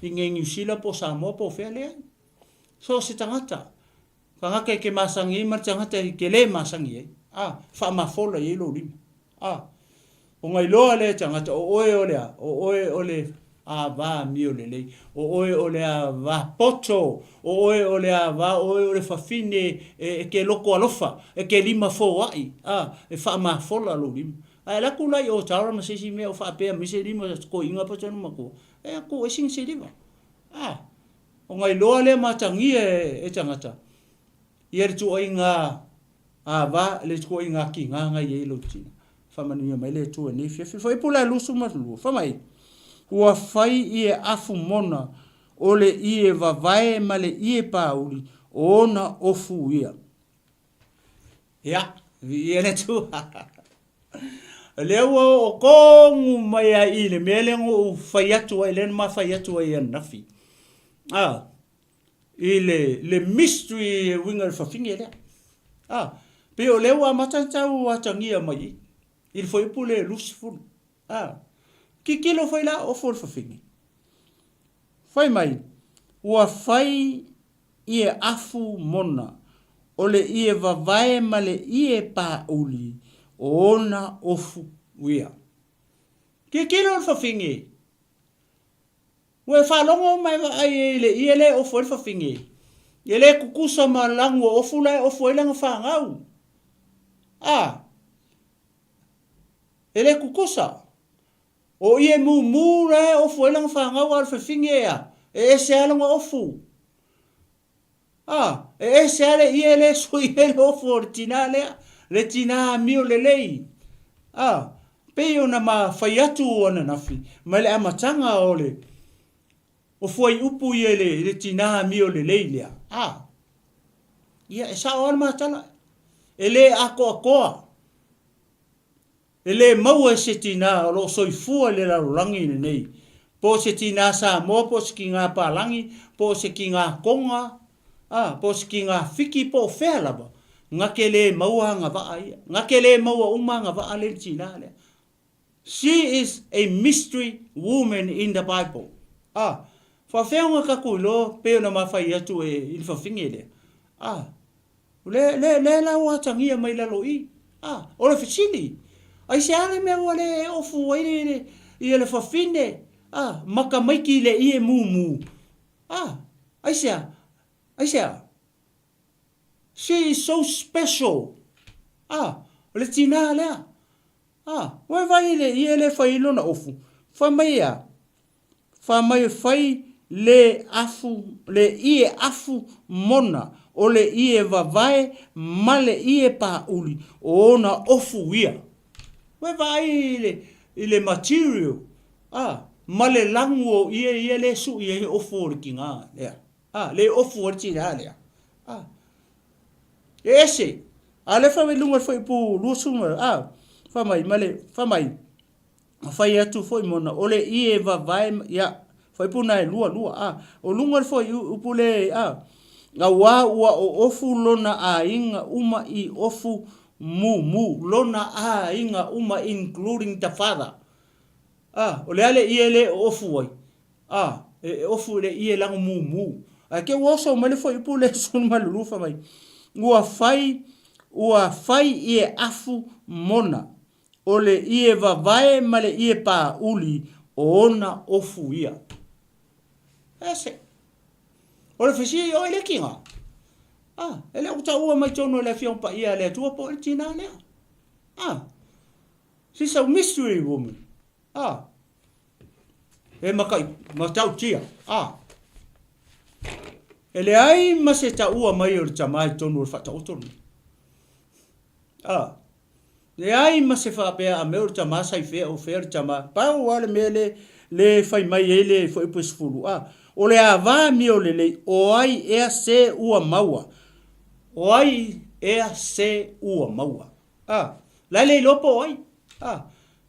ingengi sila po samo po fele so se tangata kanga ke masangi mar tangata ke le masangi fa ma fola ye lo lim o ngai lo le tangata o ole va mio le o ole va poto o ole va o ole fa fine ke loko alofa ke lima fo ai e fa ma fola lo lim la kula yo tara ma se me o fa pe mi se lima ko inga pa tonu mako ko sing se lima o ngai loa le matangi e tangata ia tu oinga va le tu oinga ki nga ye lo tina fa manu mai le tu ni foi pula lusu ma lu fa mai ua fai ie afu mona ole ie vavae male ie pauli ona ofu ia ia le tu lewa o kongu mai a ile melengo fai atu ai len ma fai atu ai nafi ile le mystery wingal fa fingere pe o lewa matanta o atangia mai il foi pule lusful ki kilo foi la o for fa fingi foi mai ua fai ie afu mona ole ie vavae male ie pa uli ona ofu wia ki kilo fa fingi we fa longo mai ai le ile o for fa fingi ele kukusa malango ofu la ofu ile nga ngau ele kukusa o ie mu re ofu ile nga ngau al fa fingi e se ala nga ofu e se ale ie le sui ele ofu ordinale le tina mio le lei pe ona ma faiatu ona nafi male amatanga ole o foi upu ele le tina mio le leile ia esa ona matala ele ako ele mau se tina lo soifua le la rangi nei po se tina sa mo po skinga palangi po se kinga konga po skinga fiki po fela ngake le maua nga va ia ngake le maua uma nga va le tina le she is a mystery woman in the Bible fa fenga ka kulo pe na mafai atu e fa fingele le la wa tangia mai la loi o le fisili ai se ale me wale o fu ai le fa fine maka mai ki le i mumu ai se she is so special le tina le wa vai le i le fa ilo na ofu fa mai fai le i afu mona o le i vavae ma le i pa uli o na ofu ia wa vai le material ma le langu o i le su i ofu le kinga le le ofu o tina le ese ale fa lunga foi pu lusunga fa mai fai atu foi mona ole i va vai ya foi puna lua o lunga foi upule nga wa o ofu lona inga uma i ofu mu lona inga uma including the father ole ale i le ofu ai ofu le i la mu ke wo so male foi upule sun malulu fa mai ua fai i afu mona ole i vavae male i pa uli ona ofu ia ese ole fisi o ile kinga ele uta ua mai tono le fion pa ia le tua po tina le she's a mystery woman e makai matau tia ele ai mase ta ua mai o tamai tonu o fata otonu le ai mase fa pe a me o tama sai fe o fer tama pa o ale mele le fai mai ele foi pus fulu o le ava mi o le o ai e se ua maua la le lopo ai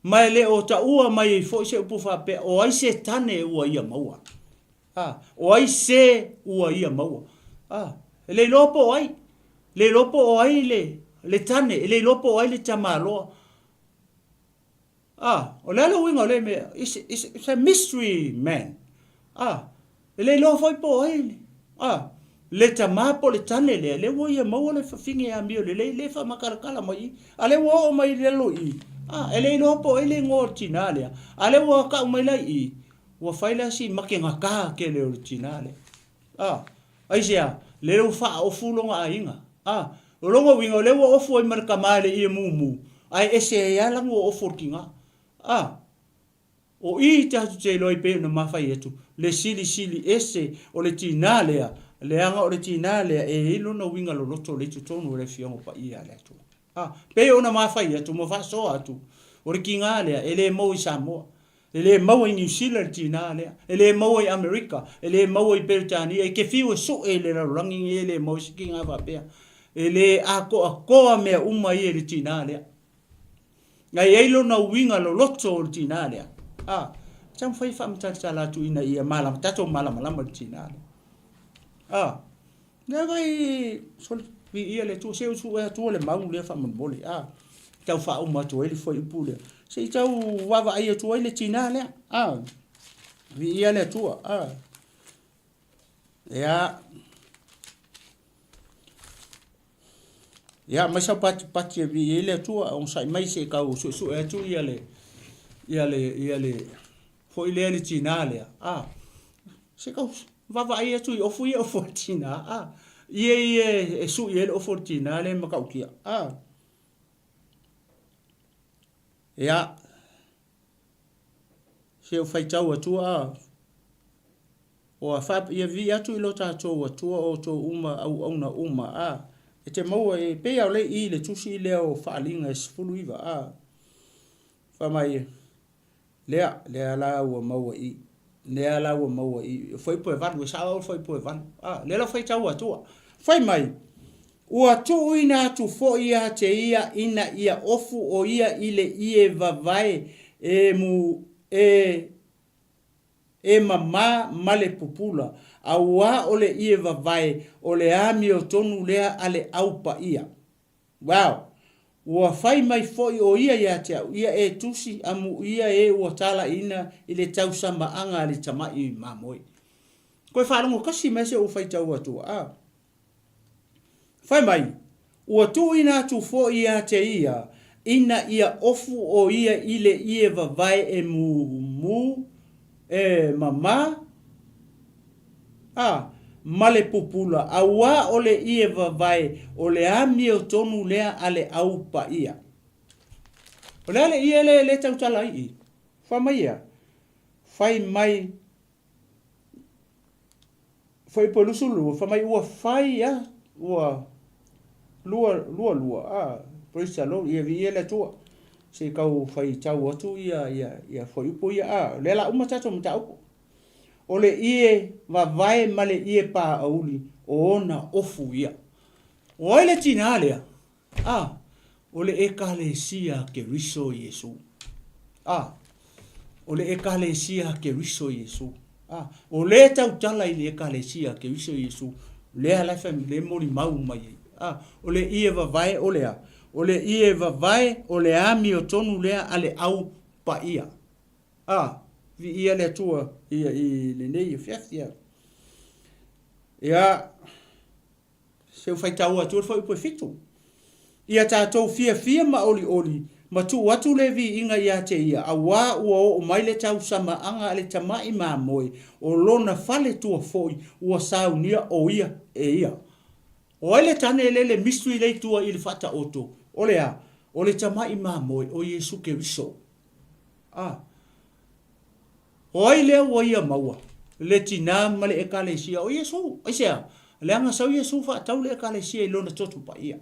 mai le o ta ua mai foi se pu fa pe o ai se tane ua ia maua o ai se ua ia maua le lopo ai le tane le lopo ai le tamalo o le winga le me it's a mystery man le lo foi po ai le tamapo le tane le wo ia maua le fafinge a mio le fa makarakala mai ale wo mai le lo i ele lopo ele ngotina le ale wo ka mai lai wa faila si makenga ka ke le originale ai sia le o fa o fulonga ainga o longo wingo le o fo marka male i mumu ai ese ya la ngo o forkinga o i ta te loi pe no mafai etu le sili ese o le tinale le anga o le tinale e ilo no winga lo loto le tutonu le fiongo pa ia le tu pe ona mafai etu mo fa so atu o le kinga le ele mo i Samoa ele mau i New Zealand tina le ele mau i America ele mau i Britania e ke fiu so ele la rangi ele mau sikinga va pe ele ako me uma i le tina le ngai elo na winga lo loto le tina le cham fai fam tala tu ina ia malam tato malam tina le na vai sol vi ia le tu se tu le mau le fam bole tau fa uma tu ele foi pule se tau wava ai tu ele tina le vi ia le tu ya mas pat vi ele tu on sai mai se ka su tu ia le foi le tina le se ka vava ai tu o fui o fortina ie su ele o fortina le makaukia ya se o fai tau atua o a fap ia vi atu ilo tātou atua o tō uma au na uma e te maua e pe au le i le tusi leo whaalinga e sifulu iwa whamai lea la ua maua i foi po e vanu e sao foi po e vanu le la fai tau atua fai mai ua tu ina tu fo ia te ia ina ia ofu o ia ile ie vavae mama male pupula a ua ole ie vavae ole ami o tonu lea ale aupa ia wow ua fai mai foi o ia te ia e tusi amu ia e ua tala ina i le tausamaanga le tamai mamoi koe whaarongo kasi mese o fai tau atu fai mai ua tu ina tu fo ia te ia ina ia ofu o ia ile ie vavai e mu e mama male pupula awa ole ie vavai ole ami o tonu lea ale au pa ia ole ale ie le tautala i fa mai ia fai mai foi polusulu fa mai ua fai ia ua lua poisa lo ia vi le tua se kau fai tau atu ia foi po ia le la uma tato mta upo ole ie vavae male ie pa auli ona ofu ia oile tina lea ole ekalesia ke riso Yesu ole ekalesia ke riso Yesu ole tau tala i le ekalesia ke riso Yesu le ala famile mori mau mai ole ie vavae ole ie vavae ole ami o tonu lea ale au pa ia vi ia le tua ia i le nei fiafia ia se fai tau atu foi po fitu ia tatou fia ma oli ma tu watu le vi inga ia te ia awa o mai le tau sama anga le tamai mamoi o lona fale tua foi ua saunia o ia e ia o ele tane le mystery le tua i le fata oto o le tamai mamoi o Yesu Keriso oi le o ia maua le tina ma le ekalesia o Yesu aisea le anga sau Yesu fa tau le ekalesia i lona totu pa ia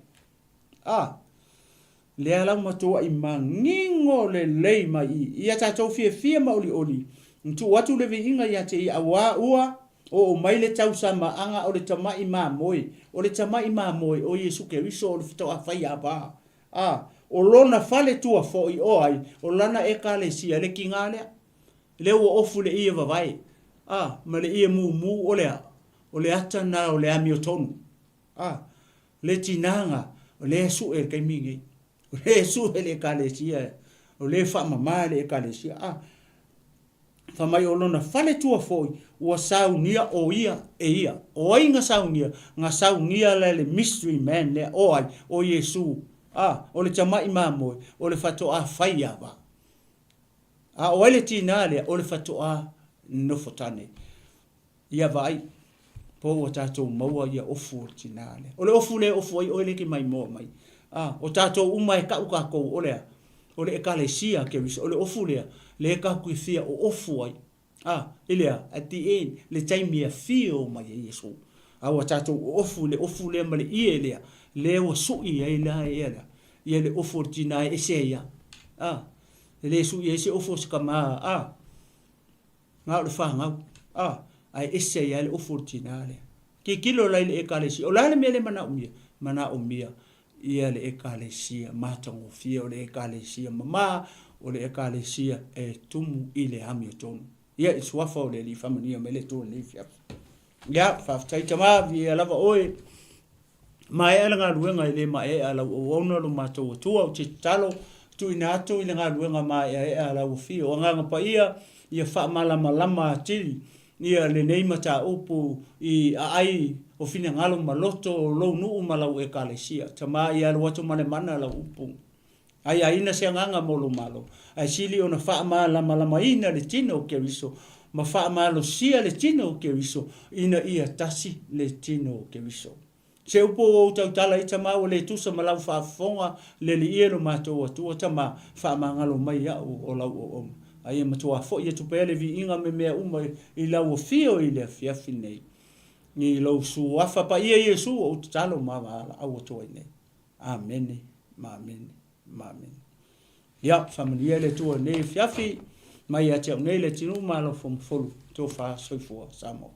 le ala matua i mangingo le lei mai ia tatou fia ma oli ntu watu le vi inga ia te ia ua o mai le tau sama anga o le tamai mamoi o Yesu Keriso o le fitau a fai apa o lona fale tua fo i oai o lana ekalesia le kingalea le o ofu le ia vavai ma le ia mu o le atana o le amiotonu le tinanga o le su e kai mingi o le su e le kalesia o le fa mama le kalesia fa mai o lona fale tua foi o saunia o ia e ia o inga saunia le mystery man le oai o Yesu o le tamai mamoi o le fato a faia ba o ele tinale o le fatoa no fotane ia vai po o tatou maua ia ofu tinale o le ofu ai o le ki mai mo mai o tatou uma e ka ko o le ekalesia ke o le ofu le ka kuifia o ofu ai ilea at the end le taimia fio mai Yesu o tatou ofu le ma le ie le o sui ai la ia le ofu tinai eseia le su ye se ofo se kama nga le fa nga ai esse ya le ofo tinale ki kilo la le ekalesi o la le mele mana umia ia le ekalesia matango fia o le ekalesia mama o le ekalesia e tumu ile hamilton ia iswafa o le li famania mele to le fia ya fa tai tama vi ala va oi mai ala nga luenga ile mai ala o ono lo mato tu o talo tu inato ile nga luenga mai ala o fio o nga pa ia fa malama tili ia le nei mata upu i ai o fina ngalo maloto lo nu malau e kalesia tama ia lo watu mane mana la upu ai ina se nganga molo malo ai sili ona fa malama ina le tino Keriso ma fa malo sia le tino Keriso ina ia tasi le tino Keriso se upo o tautala i tama o le tusa malau fa fonga le li ielo mato o tu tama fa mangalo mai ya o lau o ai matua fo ia tupele vi inga me uma i lau o fio i le fiafi nei ni lau su afa pa ia Yesu o talo mama au to nei amen ya familia le tu nei fiafi mai ya te nei le tinu malo fom folu to fa soifo samo